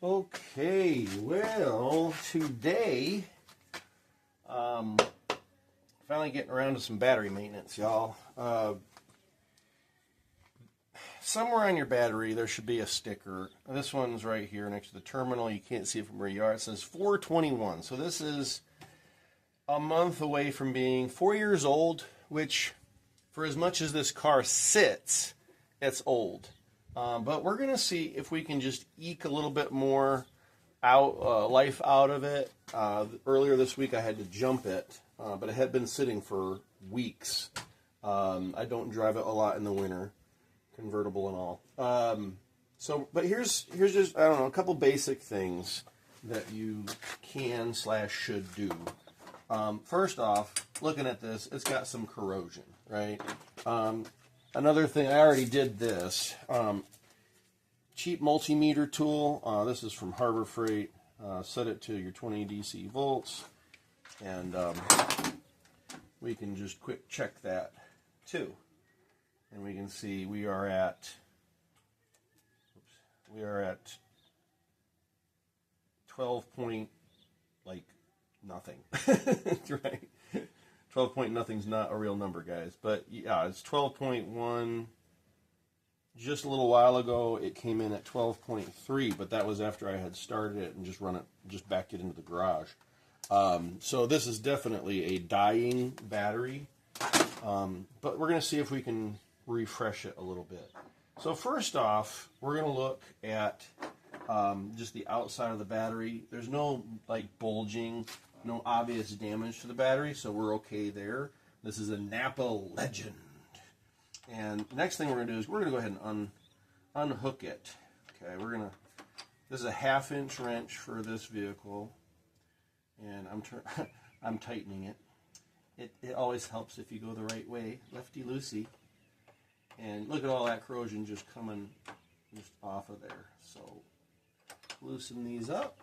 Okay, well, today, finally getting around to some battery maintenance, y'all. Somewhere on your battery, there should be a sticker. This one's right here next to the terminal. You can't see it from where you are. It says 421. So this is a month away from being 4 years old, which, for as much as this car sits, it's old. But we're going to see if we can just eke a little bit more life out of it. Earlier this week I had to jump it, but it had been sitting for weeks. I don't drive it a lot in the winter, convertible and all. But here's just, I don't know, a couple basic things that you can/should do. First off, looking at this, it's got some corrosion, right? Another thing, I already did this. Cheap multimeter tool. This is from Harbor Freight. Set it to your 20 DC volts, and we can just quick check that too. And we can see we are at 12 point like nothing. Right? 12 point nothing's not a real number, guys. But yeah, it's 12.1. Just a little while ago, it came in at 12.3, but that was after I had started it and just backed it into the garage. So this is definitely a dying battery, but we're going to see if we can refresh it a little bit. So first off, we're going to look at just the outside of the battery. There's no like bulging, no obvious damage to the battery, so we're okay there. This is a Napa Legend. And the next thing we're going to do is we're going to go ahead and unhook it. Okay, this is a 1/2-inch wrench for this vehicle, and I'm tightening it. It always helps if you go the right way, lefty-loosey. And look at all that corrosion just coming just off of there. So loosen these up.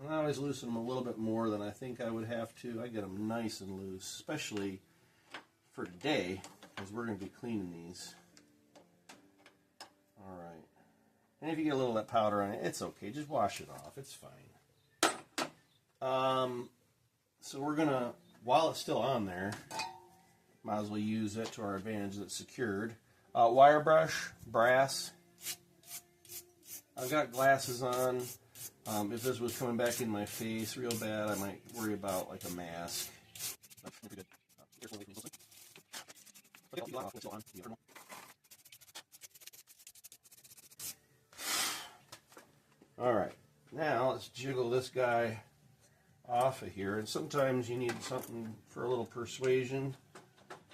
I always loosen them a little bit more than I think I would have to. I get them nice and loose, especially for today, because we're going to be cleaning these. All right. And if you get a little of that powder on it, it's okay. Just wash it off. It's fine. So we're going to, while it's still on there, might as well use it to our advantage that it's secured. Wire brush, brass. I've got glasses on. If this was coming back in my face real bad, I might worry about like a mask. Alright, now let's jiggle this guy off of here. And sometimes you need something for a little persuasion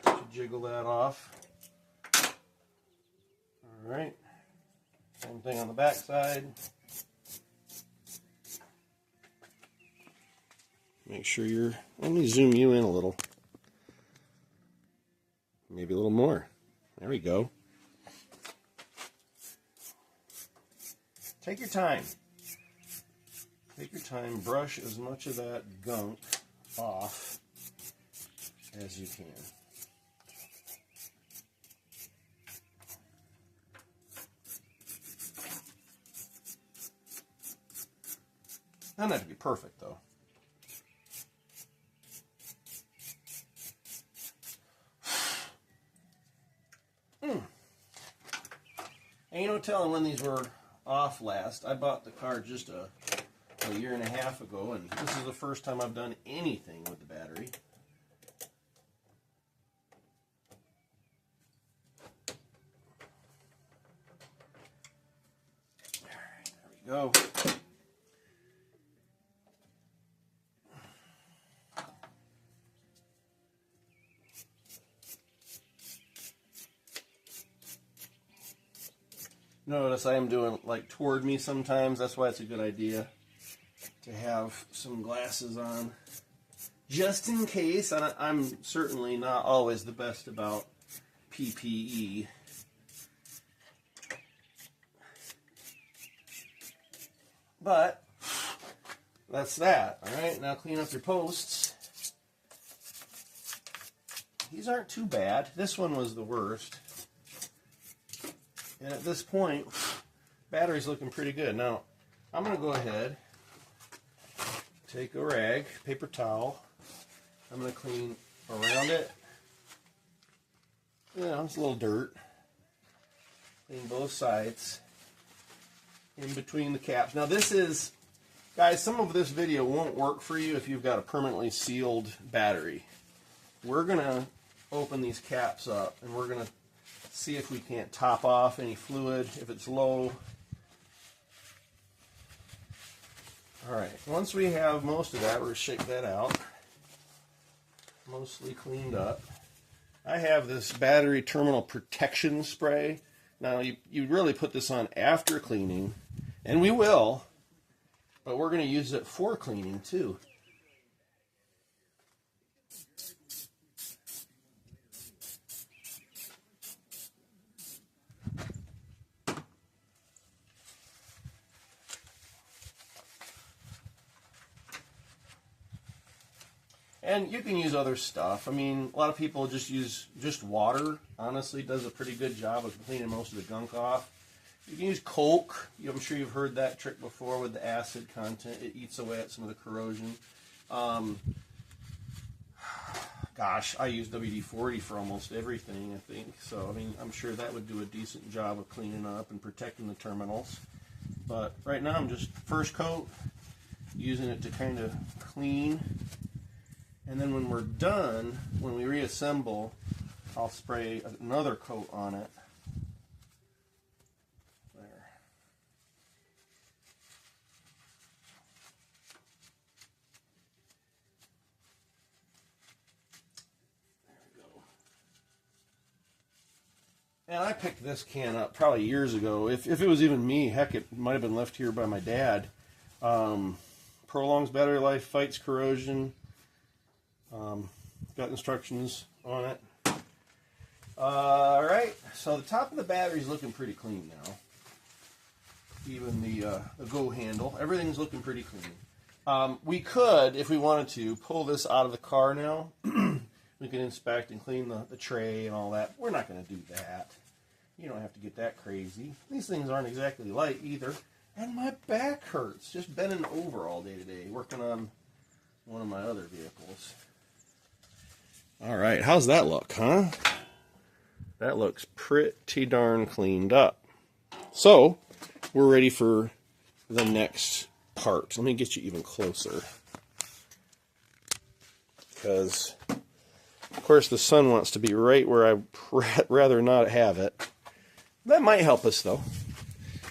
to jiggle that off. Alright, same thing on the back side. Make sure let me zoom you in a little. Maybe a little more. There we go. Take your time. Take your time. Brush as much of that gunk off as you can. Doesn't have to be perfect, though. Ain't no telling when these were off last. I bought the car just a 1.5 years ago, and this is the first time I've done anything with the battery. Alright, there we go. Notice I am doing like toward me sometimes. That's why it's a good idea to have some glasses on, just in case. I'm certainly not always the best about PPE. But that's that. All right, now clean up your posts. these aren't too bad. This one was the worst. And at this point, battery's looking pretty good. Now, I'm going to go ahead, take a rag, paper towel. I'm going to clean around it. You know, it's a little dirt. Clean both sides. In between the caps. Now this is, guys, some of this video won't work for you if you've got a permanently sealed battery. We're going to open these caps up and we're going to see if we can't top off any fluid, if it's low. Alright, once we have most of that, we're going to shake that out. Mostly cleaned up. I have this battery terminal protection spray. Now, you really put this on after cleaning, and we will, but we're going to use it for cleaning too. And you can use other stuff. I mean, a lot of people just use water. Honestly, does a pretty good job of cleaning most of the gunk off. You can use Coke. I'm sure you've heard that trick before with the acid content. It eats away at some of the corrosion. Gosh, I use WD-40 for almost everything, I think. So, I mean, I'm sure that would do a decent job of cleaning up and protecting the terminals. But right now, I'm just first coat, using it to kind of clean. And then when we're done, when we reassemble, I'll spray another coat on it. There. There we go. And I picked this can up probably years ago. If it was even me, heck, it might have been left here by my dad. Prolongs battery life, fights corrosion. Got instructions on it. Alright, so the top of the battery is looking pretty clean now. Even the go handle, everything's looking pretty clean. We could, if we wanted to, pull this out of the car now. We can inspect and clean the tray and all that. We're not going to do that. You don't have to get that crazy. These things aren't exactly light either. And my back hurts, just bending over all day today, working on one of my other vehicles. Alright, how's that look, huh? That looks pretty darn cleaned up. So, we're ready for the next part. Let me get you even closer. Because, of course, the sun wants to be right where I'd rather not have it. That might help us, though.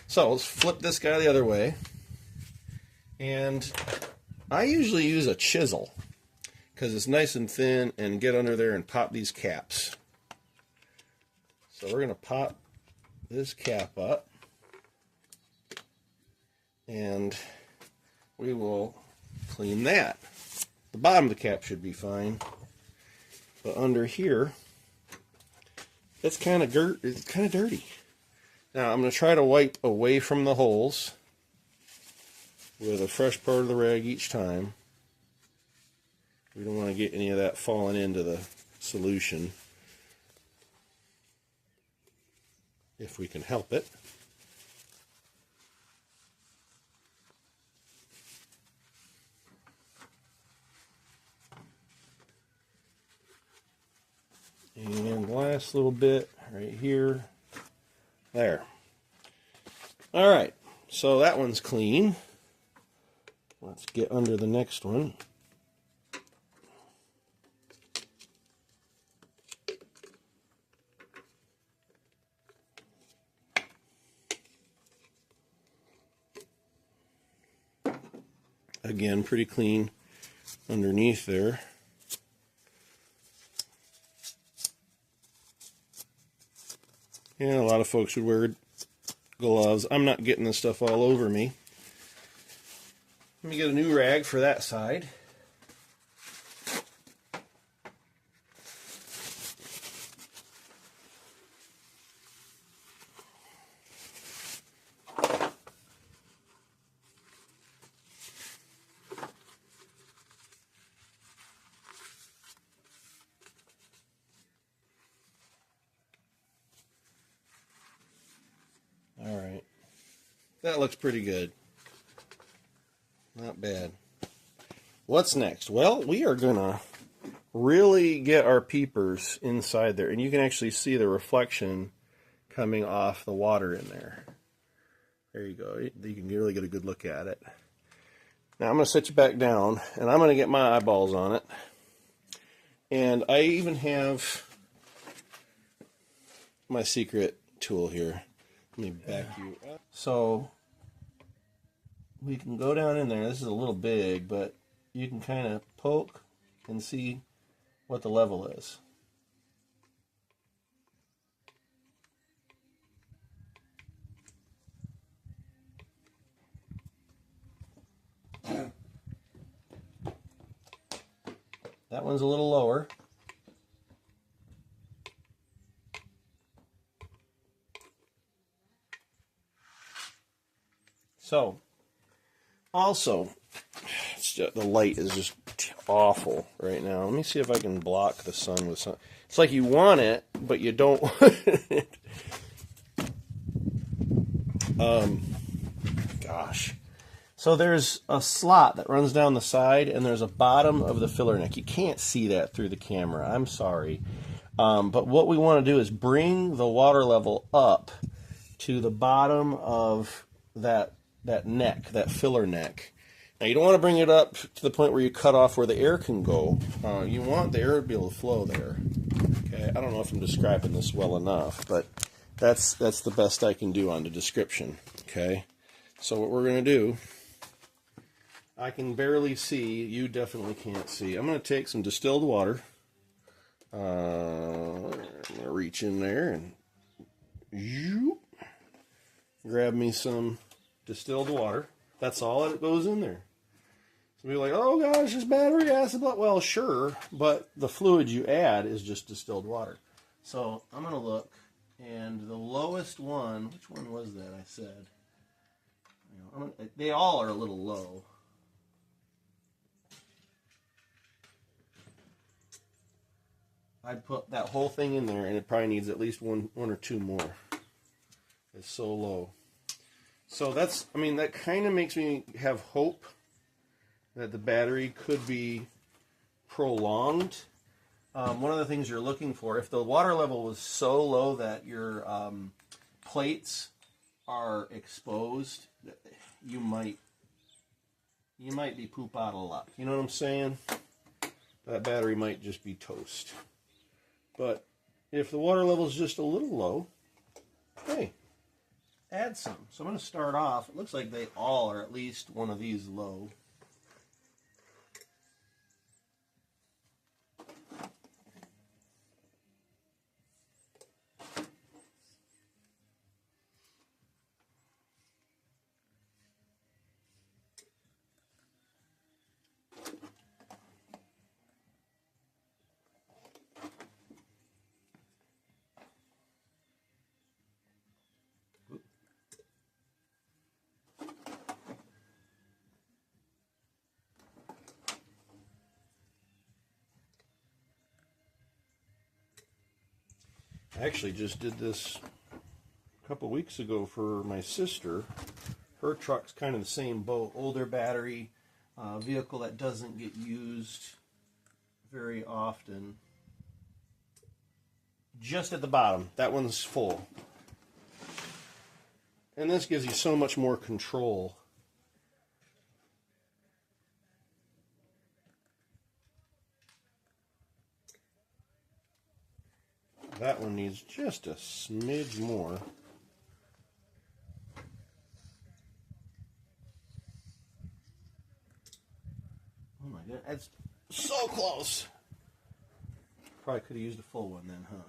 So, let's flip this guy the other way. And I usually use a chisel, because it's nice and thin, and get under there and pop these caps. So we're going to pop this cap up, and we will clean that. The bottom of the cap should be fine, but under here, it's kind of dirty. Now I'm going to try to wipe away from the holes with a fresh part of the rag each time. We don't want to get any of that falling into the solution, if we can help it. And last little bit right here. There. Alright, so that one's clean. Let's get under the next one. Again, pretty clean underneath there. And a lot of folks would wear gloves. I'm not getting this stuff all over me. Let me get a new rag for that side. That looks pretty good. Not bad. What's next? Well, we are going to really get our peepers inside there. And you can actually see the reflection coming off the water in there. There you go. You can really get a good look at it. Now I'm going to set you back down, and I'm going to get my eyeballs on it. And I even have my secret tool here. Let me back you up. So we can go down in there. This is a little big, but you can kind of poke and see what the level is. That one's a little lower. So, also, the light is just awful right now. Let me see if I can block the sun with sun. It's like you want it, but you don't want it. Gosh. So there's a slot that runs down the side, and there's a bottom of the filler neck. You can't see that through the camera. I'm sorry. But what we want to do is bring the water level up to the bottom of that neck, that filler neck. Now, you don't want to bring it up to the point where you cut off where the air can go. You want the air to be able to flow there. Okay, I don't know if I'm describing this well enough, but that's the best I can do on the description. Okay, so what we're going to do, I can barely see. You definitely can't see. I'm going to take some distilled water. I'm going to reach in there and grab me some distilled water. That's all that goes in there. So you're like, oh gosh, it's battery acid. Well, sure, but the fluid you add is just distilled water. So I'm going to look, and the lowest one, which one was that I said? They all are a little low. I'd put that whole thing in there, and it probably needs at least one or two more. It's so low. So that kind of makes me have hope that the battery could be prolonged. One of the things you're looking for, if the water level was so low that your plates are exposed, you might be poop out of luck. You know what I'm saying? That battery might just be toast. But if the water level is just a little low, hey, add some. So I'm going to start off. It looks like they all are at least one of these low. I actually just did this a couple weeks ago for my sister. Her truck's kind of the same boat, older battery, vehicle that doesn't get used very often. Just at the bottom, that one's full. And this gives you so much more control. That one needs just a smidge more. Oh my god, that's so close. Probably could have used a full one then, huh?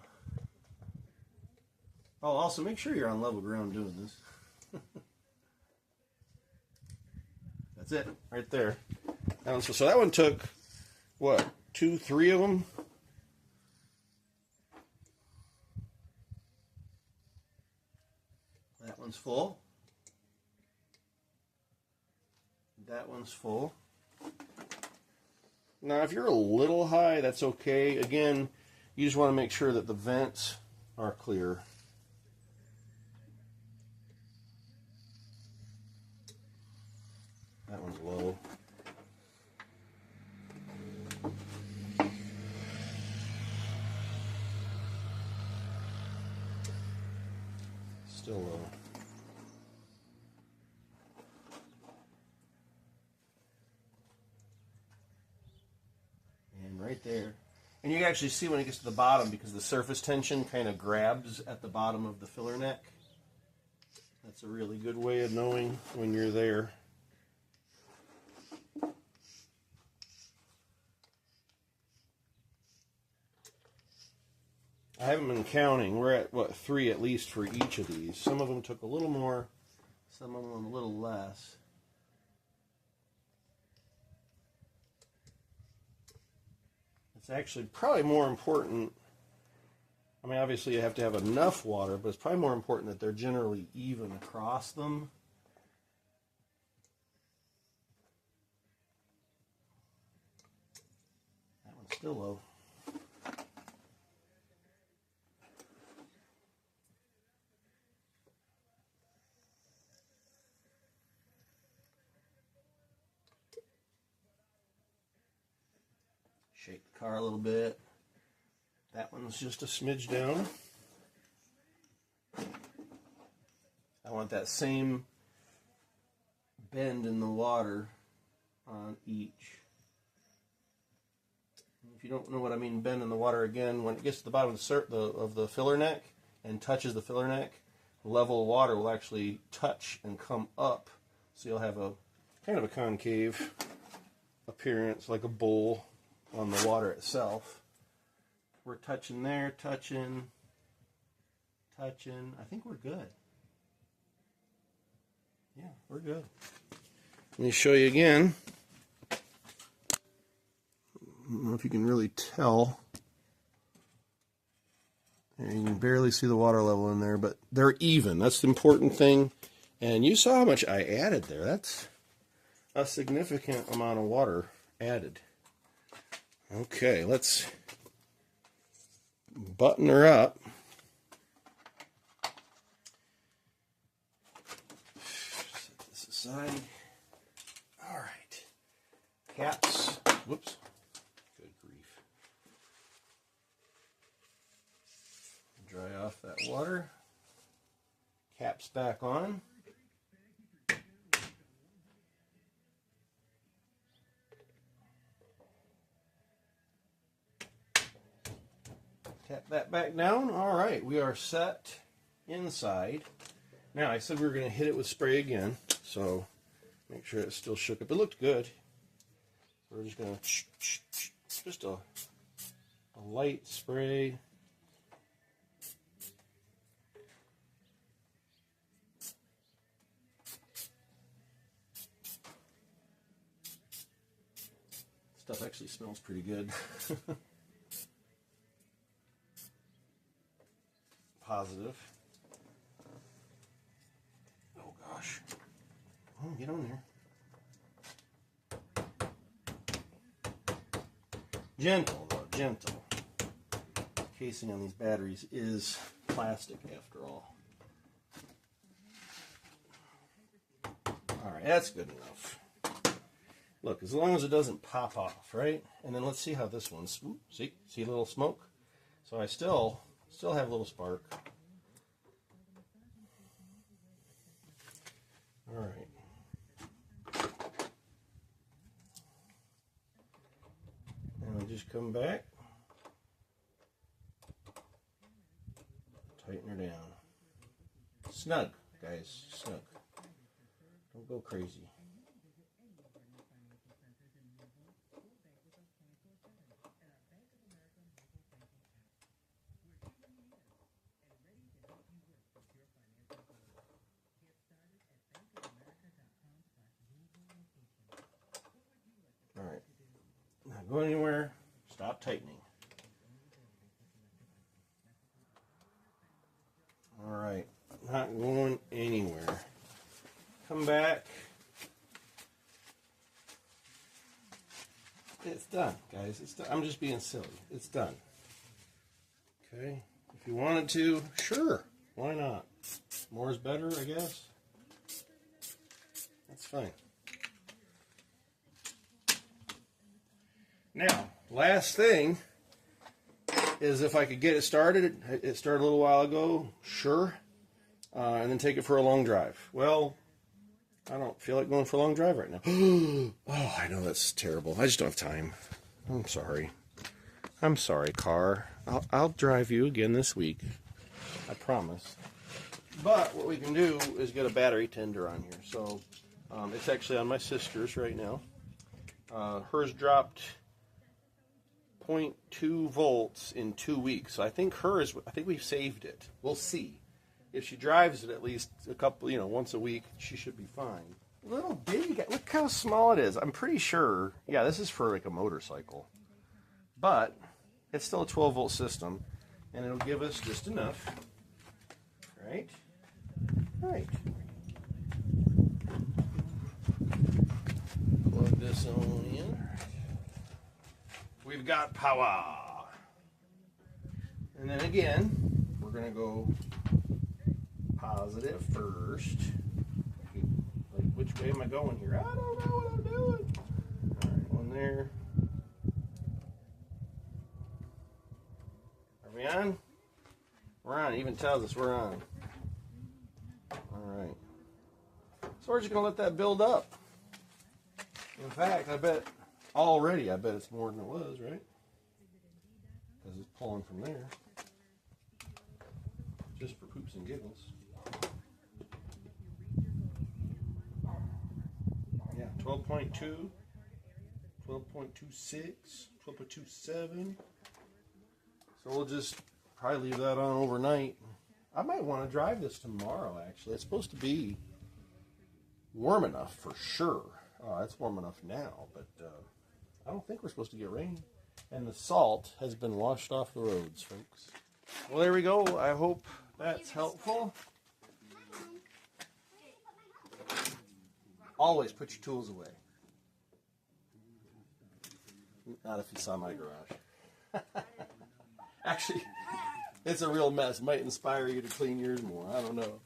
Oh, also make sure you're on level ground doing this. That's it, right there. So that one took, what, 2, 3 of them? That one's full. That one's full. Now, if you're a little high, that's okay. Again, you just want to make sure that the vents are clear. That one's low. Still low. And right there. And you can actually see when it gets to the bottom because the surface tension kind of grabs at the bottom of the filler neck. That's a really good way of knowing when you're there. I haven't been counting. We're at, what, 3 at least for each of these. Some of them took a little more, some of them a little less. It's actually probably more important. I mean, obviously you have to have enough water, but it's probably more important that they're generally even across them. That one's still low. Shake the car a little bit. That one's just a smidge down. I want that same bend in the water on each. If you don't know what I mean bend in the water, again, when it gets to the bottom of the filler neck and touches the filler neck, the level of water will actually touch and come up. So you'll have a kind of a concave appearance, like a bowl on the water itself. We're touching there, touching. I think we're good. Yeah, we're good. Let me show you again. I don't know if you can really tell. There, you can barely see the water level in there, but they're even. That's the important thing. And you saw how much I added there. That's a significant amount of water added. Okay, let's button her up. Set this aside. All right. Caps. Whoops. Good grief. Dry off that water. Caps back on. Tap that back down. All right, we are set inside. Now, I said we were going to hit it with spray again, so make sure it still shook up. It looked good. We're just going to just a light spray. Stuff actually smells pretty good. Positive. Oh gosh. Oh, get on there. Gentle though, gentle. The casing on these batteries is plastic after all. Alright, that's good enough. Look, as long as it doesn't pop off, right? And then let's see how this one's, see a little smoke? So I still have a little spark. All right. And we'll just come back. Tighten her down. Snug, guys, snug. Don't go crazy. Alright, not going anywhere, stop tightening. Alright, not going anywhere. Come back. It's done, guys. It's done. I'm just being silly. It's done. Okay, if you wanted to, sure, why not? More is better, I guess. That's fine. Now, last thing is if I could get it started. It started a little while ago, sure. And then take it for a long drive. Well, I don't feel like going for a long drive right now. Oh, I know that's terrible. I just don't have time. I'm sorry. I'm sorry, car. I'll drive you again this week. I promise. But what we can do is get a battery tender on here. So it's actually on my sister's right now. Hers dropped 0.2 volts in 2 weeks. So I think we've saved it. We'll see. If she drives it at least a couple, once a week, she should be fine. Little bitty guy. Look how small it is. I'm pretty sure, yeah, this is for like a motorcycle. But it's still a 12 volt system, and it'll give us just enough. Right? Right. Plug this on in. We've got power. And then again, we're going to go positive first. Like, which way am I going here? I don't know what I'm doing. Alright, one there. Are we on? We're on. It even tells us we're on. Alright. So we're just going to let that build up. In fact, I bet it's more than it was, right? Because it's pulling from there. Just for poops and giggles. Yeah, 12.2, 12.26, 12.27. So we'll just probably leave that on overnight. I might want to drive this tomorrow, actually. It's supposed to be warm enough for sure. Oh, it's warm enough now, but I don't think we're supposed to get rain. And the salt has been washed off the roads, folks. Well, there we go. I hope that's helpful. Always put your tools away. Not if you saw my garage. Actually, it's a real mess. Might inspire you to clean yours more. I don't know.